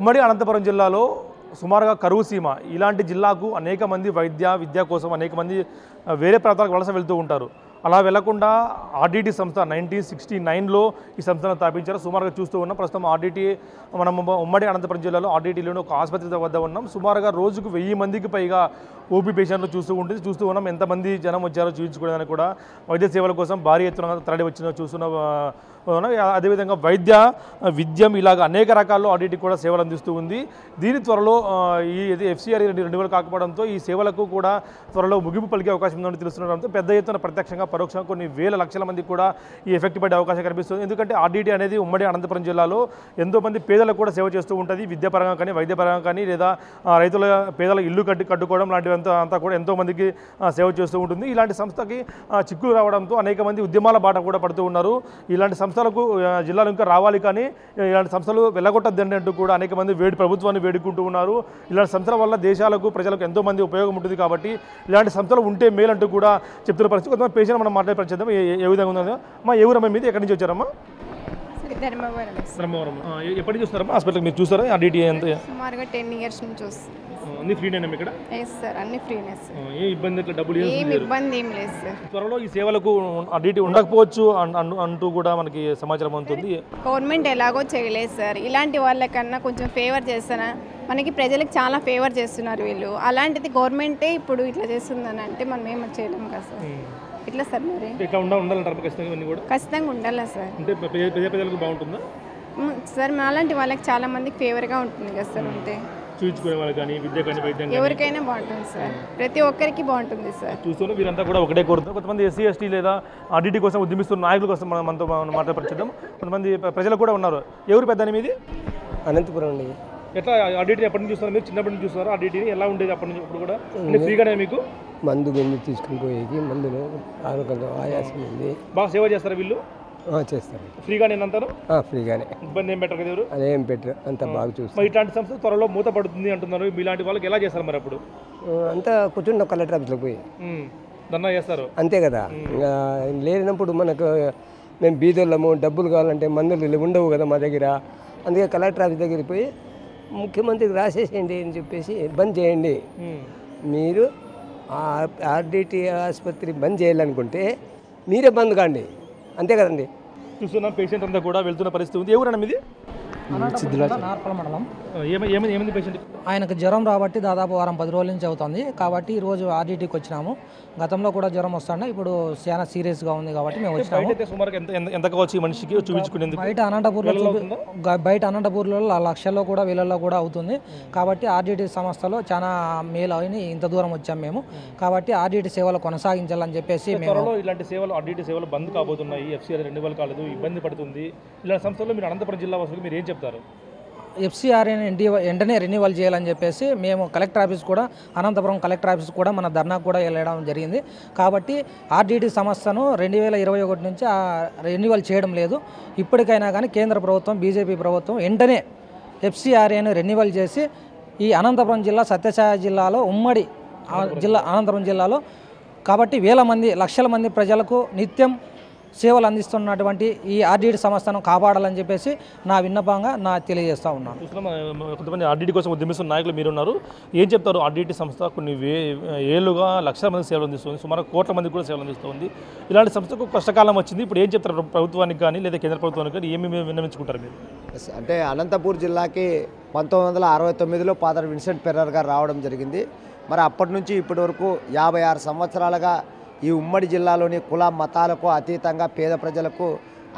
ఉమ్మడి అనంతపురం జిల్లాలో సుమారుగా కరువు సీమ ఇలాంటి జిల్లాకు అనేక మంది విద్య కోసం అనేక మంది వేరే ప్రాంతాలకు వలస వెళ్తూ ఉంటారు. అలా వెళ్లకుండా ఆర్డిటి సంస్థ 1969లో ఈ సంస్థను స్థాపించారు. సుమారుగా చూస్తూ ఉన్నాం. ప్రస్తుతం ఆర్డిటి మనం ఉమ్మడి అనంతపురం జిల్లాలో ఆర్డిటిలోని ఒక ఆసుపత్రి వద్ద ఉన్నాం. సుమారుగా రోజుకు 1000 మందికి పైగా ఓపీ పేషెంట్లు చూస్తూ ఉన్నాం. ఎంతమంది జనం వచ్చారో చూపించుకోవడానికి కూడా వైద్య సేవల కోసం భారీ ఎత్తున తరలి వచ్చిన చూస్తున్నాం. అదేవిధంగా విద్యం ఇలాగ అనేక రకాల్లో ఆర్డిటి కూడా సేవలు అందిస్తూ ఉంది. దీని త్వరలో ఈ ఎఫ్సిఆర్ రెన్యువల్ కాకపోవడంతో ఈ సేవలకు కూడా త్వరలో ముగింపు పలికే అవకాశం ఉందని తెలుస్తుండడంతో పెద్ద ఎత్తున ప్రత్యక్షంగా పరోక్షంగా కొన్ని వేల లక్షల మందికి కూడా ఈ ఎఫెక్ట్ పడే అవకాశం కనిపిస్తుంది. ఎందుకంటే ఆర్డిటి అనేది ఉమ్మడి అనంతపురం జిల్లాలో ఎంతోమంది పేదలకు కూడా సేవ చేస్తూ ఉంటుంది. విద్యాపరంగా కానీ వైద్యపరంగా కానీ లేదా పేదల ఇల్లు కట్టుకోవడం లాంటివి అంతా కూడా ఎంతోమందికి సేవ చేస్తూ ఉంటుంది. ఇలాంటి సంస్థకి చిక్కులు రావడంతో అనేక మంది ఉద్యమాల బాట కూడా పడుతూ ఉన్నారు. ఇలాంటి సంస్థలకు జిల్లాలో ఇంకా రావాలి, కానీ ఇలాంటి సంస్థలు వెళ్ళగొట్టద్దండి అంటూ కూడా అనేక మంది ప్రభుత్వాన్ని వేడుకుంటూ ఉన్నారు. ఇలాంటి సంస్థల వల్ల దేశాలకు ప్రజలకు ఎంతో మంది ఉపయోగం ఉంటుంది కాబట్టి ఇలాంటి సంస్థలు ఉంటే మేలంటూ కూడా చెప్తున్న పరిస్థితి. కొంతమంది పేషెంట్ మనం మాట్లాడే పరిచయం ఏ విధంగా ఉందో. మా ఏ ఊరమ్మ మీద ఎక్కడి నుంచి వచ్చారమ్మా? ధర్మవరం. ఎప్పటి నుంచి చూస్తున్నారమ్మా హాస్పిటల్? మీరు చూస్తారా ఆర్డిటి? ఎంత సుమారుగా 10 years నుంచి చూస్తాం. అన్ని ఫ్రీనేనా ఇక్కడ? సార్ అన్ని ఫ్రీనే సార్. ఏ ఇబ్బంది డబ్బులు ఏం ఇబ్బంది ఏం లేదు సార్. త్వరలో ఈ సేవలకు ఆర్డిటి ఉండకపోవచ్చు అంటూ కూడా మనకి సమాచారం అందుతుంది. గవర్నమెంట్ ఎలాగో చేయలేదు సార్. ఇలాంటి వాళ్ళకన్నా కొంచెం ఫేవర్ చేస్తానా, మనకి ప్రజలకు చాలా ఫేవర్ చేస్తున్నారు వీళ్ళు. అలాంటిది గవర్నమెంటే ఇప్పుడు ఇట్లా చేస్తుందని అంటే మనం ఏమో చేయలేము కదా సార్. ఇట్లా సార్ మరి ఇట్లా ఉండాలంటారు ఖచ్చితంగా ఉండాలా సార్. అంటే ప్రజలకు బాగుంటుందా సార్? అలాంటి వాళ్ళకి చాలా మందికి ఫేవర్గా ఉంటుంది కదా సార్. ఉంటే చూపించుకునే వాళ్ళు కానీ విద్య కానీ వైద్యం ఎవరికైనా బాగుంటుంది సార్. ప్రతి ఒక్కరికి బాగుంటుంది సార్. చూస్తూనే వీరంతా కూడా ఒకటే కోరుతారు. కొంతమంది ఎస్సీ ఎస్టీ లేదా ఆర్డిటి కోసం ఉద్యమిస్తున్న నాయకుల కోసం మనతో మాట్లాడపరిచేద్దాం. కొంతమంది ప్రజలు కూడా ఉన్నారు. ఎవరు పెద్దని మీది? అనంతపురం అండి. ఎట్లా ఆర్డిటి ఎప్పటి నుంచి చూస్తున్నారు? మీరు చిన్నప్పటి నుంచి చూస్తున్నారు ఆర్డిటిని? ఎలా ఉండేది అప్పటి నుంచి? ఇప్పుడు కూడా ఫ్రీగానే మీకు మందు గందు తీసుకుని పోయేది, మందులు ఆరోగ్యంగా ఆయాసం ఉంది. బాగా సేవ చేస్తారు వీళ్ళు? చేస్తారు. ఫ్రీగానే అంటారు? ఫ్రీగానే. ఇబ్బంది ఏం పెట్టరు కదా ఎవరు? అదేం పెట్టరు, అంతా బాగా చూస్తారు. ఇట్లాంటి సంస్థ త్వరలో మూత పడుతుంది అంటున్నారు. మీలాంటి వాళ్ళకి ఎలా చేస్తారు మరి? అప్పుడు అంతా కూర్చుంటాం కలెక్టర్ ఆఫీస్లో పోయి ధర్నా చేస్తారు అంతే కదా. లేనప్పుడు మనకు మేము బీదోళ్ళము, డబ్బులు కావాలంటే మందులు ఉండవు కదా మా దగ్గర. అందుకే కలెక్టర్ ఆఫీస్ దగ్గరికి పోయి ముఖ్యమంత్రికి రాసేసేయండి అని చెప్పేసి బంద్ చేయండి. మీరు ఆర్డిటి ఆసుపత్రి బంద్ చేయాలనుకుంటే మీరే బంద్ కాండి, అంతే కదండి. చూస్తున్నాం పేషెంట్ అంతా కూడా వెళ్తున్న పరిస్థితి ఉంది. ఎవరన్నా మీది? నార్పల మండలం. ఏమైంది పేషెంట్? ఆయనకు జ్వరం రాబట్టి దాదాపు 10 రోజుల నుంచి అవుతుంది. కాబట్టి ఈరోజు ఆర్డిటీకి వచ్చినాము. గతంలో కూడా జ్వరం వస్తుండే, ఇప్పుడు చాలా సీరియస్గా ఉంది కాబట్టి మేము వచ్చినాము. ఎంత కావచ్చు ఈ మనిషికి చూపించుకునేందుకు? బయట అనంతపూర్లో లక్షల్లో కూడా వేలల్లో కూడా అవుతుంది. కాబట్టి ఆర్డిటి సంస్థలో చాలా మేలు అని ఇంత దూరం వచ్చాము మేము. కాబట్టి ఆర్డిటి సేవలు కొనసాగించాలని చెప్పేసి మేము. ఇలాంటి సేవలు ఆర్డిటి సేవలు బంద్ కాబోతున్నాయి. ఎఫ్సిఆర్ రెన్యువల్ కాలేదు, ఇబ్బంది పడుతుంది. ఇలాంటి సంస్థల్లో మీరు అనంతపురం జిల్లా వాసులకు మీరు ఏం చెప్తారు? ఎఫ్సిఆర్ని వెంటనే రెన్యువల్ చేయాలని చెప్పేసి మేము కలెక్టర్ ఆఫీస్ కూడా, అనంతపురం కలెక్టర్ ఆఫీస్ కూడా మన ధర్నా కూడా వెళ్ళడం జరిగింది. కాబట్టి ఆర్డిటి సంస్థను 2021 నుంచి రెన్యువల్ చేయడం లేదు. ఇప్పటికైనా కానీ కేంద్ర ప్రభుత్వం, బీజేపీ ప్రభుత్వం వెంటనే ఎఫ్సిఆర్ఏను రెన్యువల్ చేసి ఈ అనంతపురం జిల్లా సత్యసాయి జిల్లాలో ఉమ్మడి అనంతపురం జిల్లాలో కాబట్టి లక్షల మంది ప్రజలకు నిత్యం సేవలు అందిస్తున్నటువంటి ఈ ఆర్డిటి సంస్థను కాపాడాలని చెప్పేసి నా విన్నపంగా తెలియజేస్తూ ఉన్నాను. కొంతమంది ఆర్డిటి కోసం ఉద్యమిస్తున్న నాయకులు మీరున్నారు. ఏం చెప్తారు? ఆర్డిటి సంస్థ కొన్ని ఏళ్ళుగా లక్షల మంది సేవలు అందిస్తుంది, సుమారు కోట్ల మందికి కూడా సేవలు అందిస్తుంది. ఇలాంటి సంస్థకు కష్టకాలం వచ్చింది. ఇప్పుడు ఏం చెప్తారు ప్రభుత్వానికి కానీ లేదా కేంద్ర ప్రభుత్వానికి కానీ? ఏమి విన్నవించుకుంటారు మీరు? అంటే అనంతపూర్ జిల్లాకి 1969లో ఫాదర్ విన్సెంట్ ఫెర్రర్ గారు రావడం జరిగింది. మరి అప్పటి నుంచి ఇప్పటి వరకు 56 సంవత్సరాలుగా ఈ ఉమ్మడి జిల్లాలోని కుల మతాలకు అతీతంగా పేద ప్రజలకు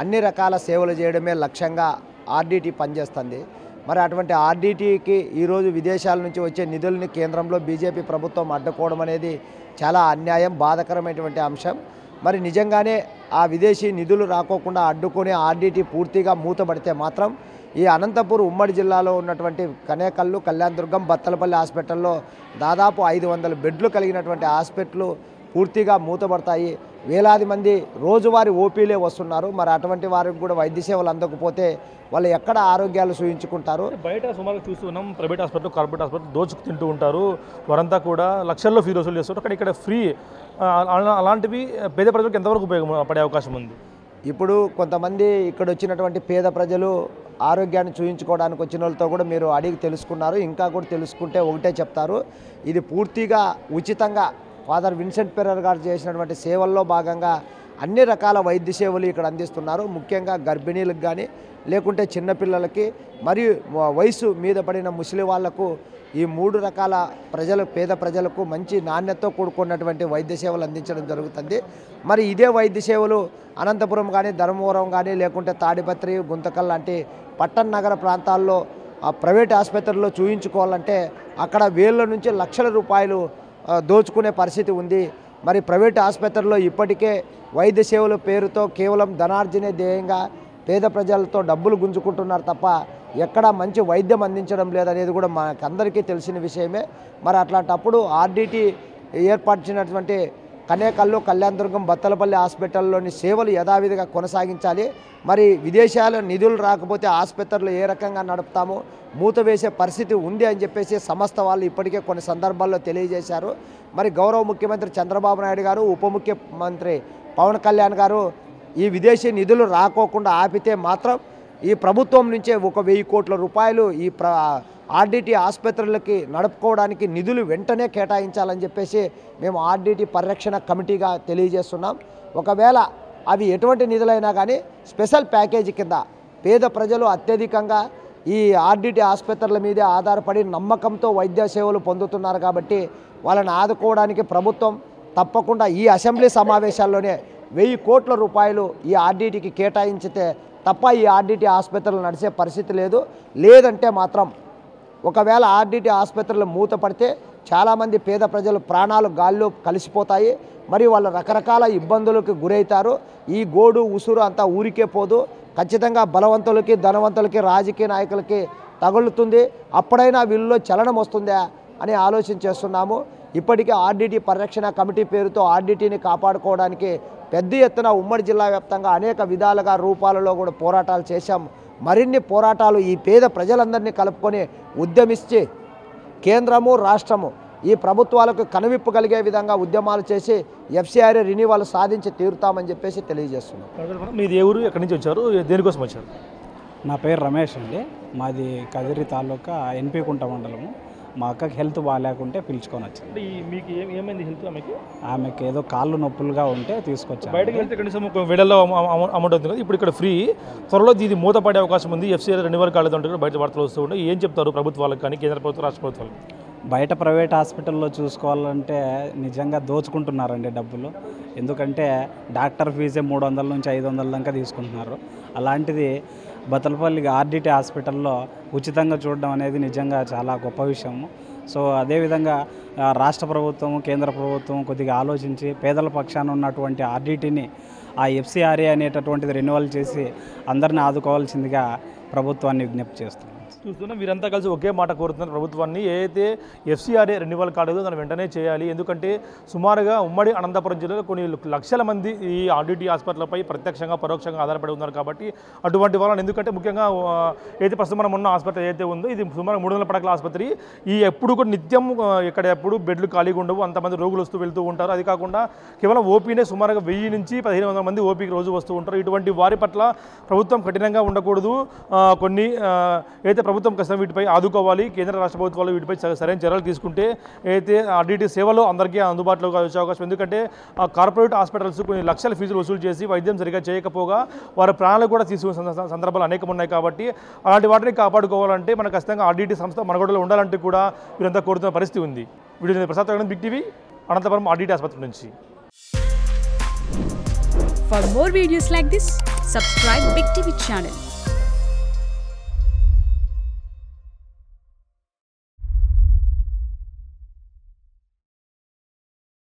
అన్ని రకాల సేవలు చేయడమే లక్ష్యంగా ఆర్డిటి పనిచేస్తుంది. మరి అటువంటి ఆర్డిటికి ఈరోజు విదేశాల నుంచి వచ్చే నిధుల్ని కేంద్రంలో బీజేపీ ప్రభుత్వం అడ్డుకోవడం అనేది చాలా అన్యాయం, బాధాకరమైనటువంటి అంశం. మరి నిజంగానే ఆ విదేశీ నిధులు రాకోకుండా అడ్డుకునే ఆర్డిటి పూర్తిగా మూతపడితే మాత్రం ఈ అనంతపూర్ ఉమ్మడి జిల్లాలో ఉన్నటువంటి కనేకల్లు, కళ్యాణదుర్గం, బత్తలపల్లి హాస్పిటల్లో దాదాపు 500 బెడ్లు కలిగినటువంటి హాస్పిటల్ పూర్తిగా మూతపడతాయి. వేలాది మంది రోజువారీ ఓపీలే వస్తున్నారు. మరి అటువంటి వారికి కూడా వైద్య సేవలు అందకపోతే వాళ్ళు ఎక్కడ ఆరోగ్యాలు చూయించుకుంటారు? బయట సుమారు చూస్తున్నాం, ప్రైవేట్ హాస్పిటల్, కార్పొరేట్ హాస్పిటల్ దోచుకు తింటూ ఉంటారు. వారంతా కూడా లక్షల్లో ఫీ వసూలు చేస్తుంటారు. కానీ ఇక్కడ ఫ్రీ. అలాంటివి పేద ప్రజలకు ఎంతవరకు ఉపయోగపడే అవకాశం ఉంది? ఇప్పుడు కొంతమంది ఇక్కడ వచ్చినటువంటి పేద ప్రజలు ఆరోగ్యాన్ని చూయించుకోవడానికి వచ్చిన వాళ్ళతో కూడా మీరు అడిగి తెలుసుకున్నారు. ఇంకా కూడా తెలుసుకుంటే ఒకటే చెప్తారు, ఇది పూర్తిగా ఉచితంగా ఫాదర్ విన్సెంట్ పెర్రర్ గారు చేసినటువంటి సేవల్లో భాగంగా అన్ని రకాల వైద్య సేవలు ఇక్కడ అందిస్తున్నారు. ముఖ్యంగా గర్భిణీలకు కానీ లేకుంటే చిన్నపిల్లలకి మరియు వయసు మీద పడిన ముసలి వాళ్లకు ఈ 3 రకాల పేద ప్రజలకు మంచి నాణ్యతతో కూడుకున్నటువంటి వైద్య సేవలు అందించడం జరుగుతుంది. మరి ఇదే వైద్య సేవలు అనంతపురం కానీ ధర్మవరం కానీ లేకుంటే తాడిపత్రి గుంతకల్ లాంటి పట్టణ నగర ప్రాంతాల్లో ప్రైవేట్ ఆసుపత్రుల్లో చూయించుకోవాలంటే అక్కడ వేల నుంచి లక్షల రూపాయలు దోచుకునే పరిస్థితి ఉంది. మరి ప్రైవేట్ ఆసుపత్రుల్లో ఇప్పటికే వైద్య సేవల పేరుతో కేవలం ధనార్జనే ధ్యేయంగా పేద ప్రజలతో డబ్బులు గుంజుకుంటున్నారు తప్ప ఎక్కడా మంచి వైద్యం అందించడం లేదనేది కూడా మనకందరికీ తెలిసిన విషయమే. మరి అట్లాంటప్పుడు ఆర్డిటి ఏర్పరిచినటువంటి కనేకల్లు, కళ్యాణదుర్గం, బత్తలపల్లి హాస్పిటల్లోని సేవలు యథావిధిగా కొనసాగించాలి. మరి విదేశాల నిధులు రాకపోతే ఆసుపత్రులు ఏ రకంగా నడుపుతామో మూత వేసే పరిస్థితి ఉంది అని చెప్పేసి సంస్థ వాళ్ళు ఇప్పటికే కొన్ని సందర్భాల్లో తెలియజేశారు. మరి గౌరవ ముఖ్యమంత్రి చంద్రబాబు నాయుడు గారు, ఉప ముఖ్యమంత్రి పవన్ కళ్యాణ్ గారు ఈ విదేశీ నిధులు రాకోకుండా ఆపితే మాత్రం ఈ ప్రభుత్వం నుంచే 1,000 కోట్ల రూపాయలు ఈ ఆర్డిటి ఆసుపత్రులకి నడుపుకోవడానికి నిధులు వెంటనే కేటాయించాలని చెప్పేసి మేము ఆర్డిటి పరిరక్షణ కమిటీగా తెలియజేస్తున్నాం. ఒకవేళ అవి ఎటువంటి నిధులైనా కానీ స్పెషల్ ప్యాకేజీ కింద పేద ప్రజలు అత్యధికంగా ఈ ఆర్డిటి ఆసుపత్రుల మీదే ఆధారపడి నమ్మకంతో వైద్య సేవలు పొందుతున్నారు కాబట్టి వాళ్ళని ఆదుకోవడానికి ప్రభుత్వం తప్పకుండా ఈ అసెంబ్లీ సమావేశాల్లోనే 1,000 కోట్ల రూపాయలు ఈ ఆర్డిటికి కేటాయించితే తప్ప ఈ ఆర్డిటి ఆసుపత్రులు నడిచే పరిస్థితి లేదు. లేదంటే మాత్రం ఒకవేళ ఆర్డిటి ఆసుపత్రులు మూతపడితే చాలామంది పేద ప్రజలు ప్రాణాలు గాల్లో కలిసిపోతాయి. మరి వాళ్ళు రకరకాల ఇబ్బందులకు గురవుతారు. ఈ గోడు ఉసురు అంతా ఊరికే పోదు, ఖచ్చితంగా బలవంతులకి, ధనవంతులకి, రాజకీయ నాయకులకి తగులుతుంది. అప్పుడైనా వీళ్ళలో చలనం వస్తుందా అని ఆలోచన చేస్తున్నాము. ఇప్పటికే ఆర్డిటి పరిరక్షణ కమిటీ పేరుతో ఆర్డిటిని కాపాడుకోవడానికి పెద్ద ఎత్తున ఉమ్మడి జిల్లా వ్యాప్తంగా అనేక విధాలుగా రూపాలలో కూడా పోరాటాలు చేశాం. మరిన్ని పోరాటాలు ఈ పేద ప్రజలందరినీ కలుపుకొని ఉద్యమించి కేంద్రము రాష్ట్రము ఈ ప్రభుత్వాలకు కనువిప్పు కలిగే విధంగా ఉద్యమాలు చేసి ఎఫ్సిఆర్ఏ రెన్యువల్ సాధించి తీరుతామని చెప్పేసి తెలియజేస్తున్నాం. మీరు ఏ ఊరు, ఎక్కడి నుంచి వచ్చారు, దేనికోసం వచ్చారు? నా పేరు రమేష్ అండి. మాది కదిరి తాలూకా ఎన్పి కుంట మండలము. మా అక్కకి హెల్త్ బాగాలేకుంటే పిలుచుకొని వచ్చాను. మీకు ఏమైంది హెల్త్? ఆమెకి ఏదో కాళ్ళు నొప్పులుగా ఉంటే తీసుకొచ్చాను. బయటకు వెళ్తే కనీసం వేళల్లో అమౌంట్ అవుతుంది కదా, ఇప్పుడు ఇక్కడ ఫ్రీ. త్వరలో ఇది మూతపడే అవకాశం ఉంది. ఎఫ్సిఆర్ రెన్యువల్ కాలేదంటే బయట వార్తలు వస్తూ ఉంటాయి. ఏం చెప్తారు ప్రభుత్వాలకు కానీ, కేంద్ర ప్రభుత్వం, రాష్ట్ర ప్రభుత్వాలకు? బయట ప్రైవేట్ హాస్పిటల్లో చూసుకోవాలంటే నిజంగా దోచుకుంటున్నారండి డబ్బులు. ఎందుకంటే డాక్టర్ ఫీజే 300 నుంచి 500 దాకా తీసుకుంటున్నారు. అలాంటిది బతలపల్లి ఆర్డిటి హాస్పిటల్లో ఉచితంగా చూడడం అనేది నిజంగా చాలా గొప్ప విషయము. సో అదేవిధంగా రాష్ట్ర ప్రభుత్వం, కేంద్ర ప్రభుత్వం కొద్దిగా ఆలోచించి పేదల పక్షాన ఉన్నటువంటి ఆర్డిటిని ఆ ఎఫ్సిఆర్ఏ అనేటటువంటిది రెన్యువల్ చేసి అందరిని ఆదుకోవాల్సిందిగా ప్రభుత్వాన్ని విజ్ఞప్తి చేస్తున్నాం. చూస్తున్నాం వీరంతా కలిసి ఒకే మాట కోరుతున్నారు ప్రభుత్వాన్ని. ఏదైతే ఎఫ్సిఆర్ఏ రెన్యువల్ కాలేదో దాన్ని వెంటనే చేయాలి. ఎందుకంటే సుమారుగా ఉమ్మడి అనంతపురం జిల్లాలో కొన్ని లక్షల మంది ఈ ఆర్డిటి హాస్పిటల్పై ప్రత్యక్షంగా పరోక్షంగా ఆధారపడి ఉన్నారు. కాబట్టి అటువంటి వాళ్ళని, ఎందుకంటే ముఖ్యంగా ఏదైతే ప్రస్తుతం మనం ఉన్న ఆసుపత్రి ఏదైతే ఉందో ఇది సుమారు 300 పడకల ఆసుపత్రి. ఈ ఎప్పుడు కూడా నిత్యం ఇక్కడ ఎప్పుడు బెడ్లు ఖాళీగా ఉండవు, అంతమంది రోగులు వస్తూ వెళ్తూ ఉంటారు. అది కాకుండా కేవలం ఓపీనే సుమారుగా 1000 నుంచి 1500 మంది ఓపీకి రోజు వస్తూ ఉంటారు. ఇటువంటి వారి పట్ల ప్రభుత్వం కఠినంగా ఉండకూడదు. కొన్ని అయితే ప్రభుత్వం ఖచ్చితంగా వీటిపై ఆదుకోవాలి. కేంద్ర రాష్ట్ర ప్రభుత్వాలు వీటిపై సరైన చర్యలు తీసుకుంటే అయితే ఆర్డిటి సేవలు అందరికీ అందుబాటులోకి వచ్చే అవకాశం. ఎందుకంటే కార్పొరేట్ హాస్పిటల్స్ కొన్ని లక్షల ఫీజులు వసూలు చేసి వైద్యం సరిగ్గా చేయకపోగా వారి ప్రాణాలు కూడా తీసుకునే సందర్భాలు అనేకం ఉన్నాయి. కాబట్టి అలాంటి వాటిని కాపాడుకోవాలంటే మనకు ఖచ్చితంగా ఆర్డిటి సంస్థ మనగడలో ఉండాలంటే కూడా వీరంతా కోరుతున్న పరిస్థితి ఉంది. Video Prasad big TV Anantapur RDT ఆసుపత్రి నుంచి. For more videos like this, subscribe Big TV channel.